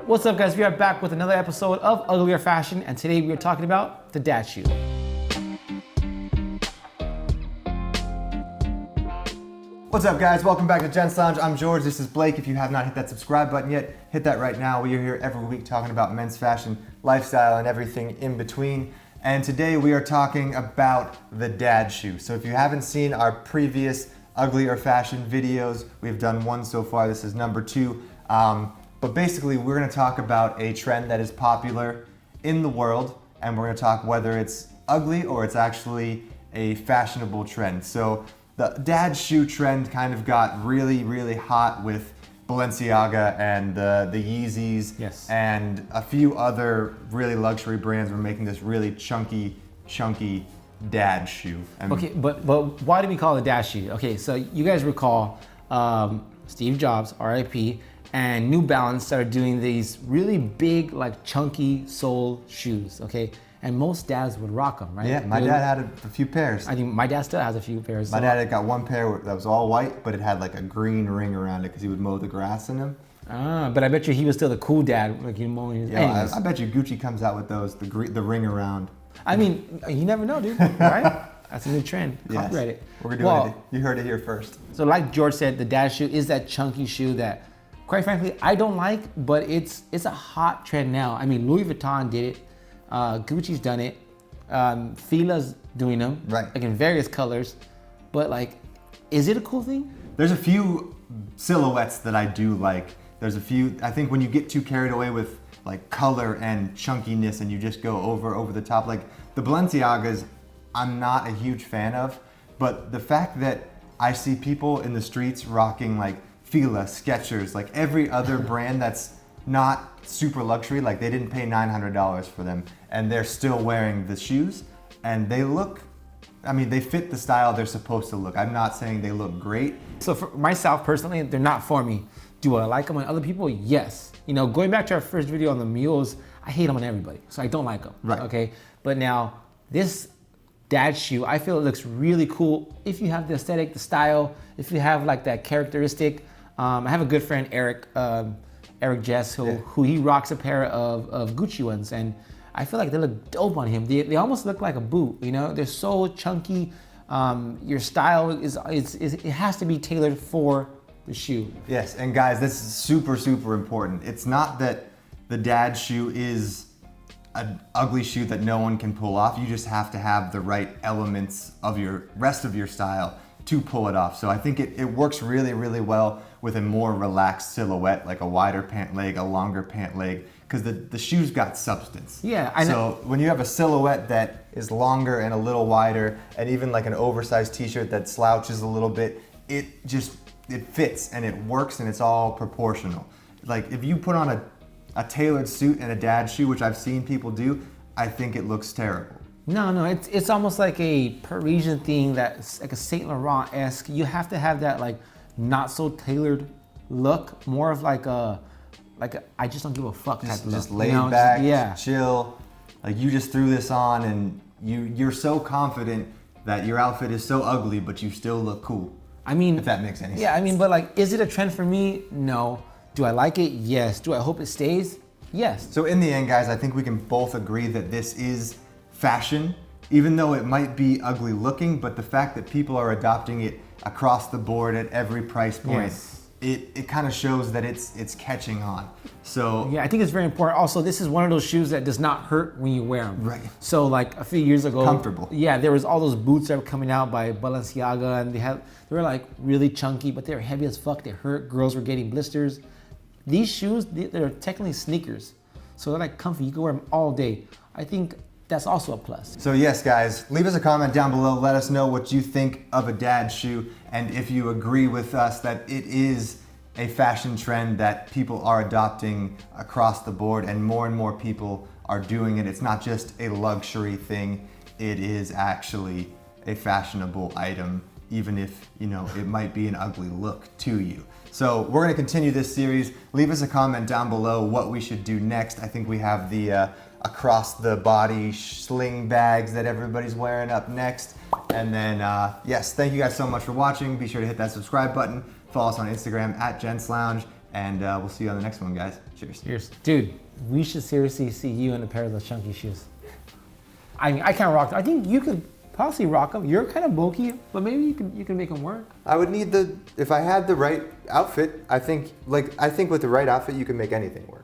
What's up, guys? We are back with another episode of Uglier Fashion, and today we are talking about the dad shoe. What's up, guys? Welcome back to gentslounge. I'm George. This is Blake. If you have not hit that subscribe button yet, hit that right now. We are here every week talking about men's fashion, lifestyle, and everything in between. And today we are talking about the dad shoe. So if you haven't seen our previous Uglier Fashion videos, we've done one so far. This is number 2. But basically, we're going to talk about a trend that is popular in the world, and we're going to talk whether it's ugly or it's actually a fashionable trend. So the dad shoe trend kind of got really, really hot with Balenciaga and the Yeezys. Yes. And a few other really luxury brands were making this really chunky dad shoe. Okay, but why do we call it dad shoe? Okay, so you guys recall Steve Jobs, RIP, and New Balance started doing these really big, like chunky sole shoes, okay? And most dads would rock them, right? Yeah, my dad had a few pairs. I think my dad still has a few pairs. My dad had got one pair that was all white, but it had like a green ring around it because he would mow the grass in them. But I bet you he was still the cool dad, like you mowing his. Yeah, I bet you Gucci comes out with those, the ring around. I mean, you never know, dude, right? That's a new trend. Copyright it. We're doing it. You heard it here first. So like George said, the dad shoe is that chunky shoe that, quite frankly, I don't like, but it's a hot trend now. I mean, Louis Vuitton did it. Gucci's done it. FILA's doing them, right? Like in various colors. But like, is it a cool thing? There's a few silhouettes that I do like. There's a few. I think when you get too carried away with like color and chunkiness, and you just go over the top, like the Balenciagas, I'm not a huge fan of. But the fact that I see people in the streets rocking like FILA, Skechers, like every other brand that's not super luxury, like they didn't pay $900 for them, and they're still wearing the shoes, and they look, I mean, they fit the style they're supposed to look. I'm not saying they look great. So for myself personally, they're not for me. Do I like them on other people? Yes. You know, going back to our first video on the mules, I hate them on everybody, so I don't like them. Right. Okay. But now this dad shoe, I feel it looks really cool if you have the aesthetic, the style, if you have like that characteristic. I have a good friend, Eric Jess, who he rocks a pair of Gucci ones, and I feel like they look dope on him. They almost look like a boot, you know? They're so chunky. Your style it has to be tailored for the shoe. Yes, and guys, this is super important. It's not that the dad shoe is an ugly shoe that no one can pull off. You just have to have the right elements of your rest of your style to pull it off. So I think it works really well with a more relaxed silhouette, like a wider pant leg, a longer pant leg, because the shoe's got substance. Yeah, I know. So when you have a silhouette that is longer and a little wider, and even like an oversized t-shirt that slouches a little bit, it fits and it works and it's all proportional. Like if you put on a tailored suit and a dad shoe, which I've seen people do, I think it looks terrible. No, it's almost like a Parisian thing that's like a Saint Laurent-esque. You have to have that like not so tailored look, more of like a I just don't give a fuck type of look. Just laid back, chill. Like you just threw this on and you're so confident that your outfit is so ugly, but you still look cool. I mean, if that makes any sense. Yeah, I mean, but like, is it a trend for me? No. Do I like it? Yes. Do I hope it stays? Yes. So in the end, guys, I think we can both agree that this is fashion, even though it might be ugly looking, but the fact that people are adopting it across the board at every price point, yes, it kind of shows that it's catching on. So yeah, I think it's very important. Also, this is one of those shoes that does not hurt when you wear them. Right. So like a few years ago, comfortable. Yeah, there was all those boots that were coming out by Balenciaga, and they were like really chunky, but they were heavy as fuck. They hurt. Girls were getting blisters. These shoes, they're technically sneakers, so they're like comfy. You can wear them all day. I think that's also a plus. So yes, guys, leave us a comment down below. Let us know what you think of a dad shoe, and if you agree with us that it is a fashion trend that people are adopting across the board, and more people are doing it. It's not just a luxury thing. It is actually a fashionable item, even if, you know, it might be an ugly look to you. So we're gonna continue this series. Leave us a comment down below what we should do next. I think we have the across the body sling bags that everybody's wearing up next. And then, yes, thank you guys so much for watching. Be sure to hit that subscribe button. Follow us on Instagram at gentslounge. And we'll see you on the next one, guys. Cheers. Dude, we should seriously see you in a pair of those chunky shoes. I can't rock them. I think you could possibly rock them. You're kind of bulky, but maybe you can make them work. I would need if I had the right outfit, I think with the right outfit, you can make anything work.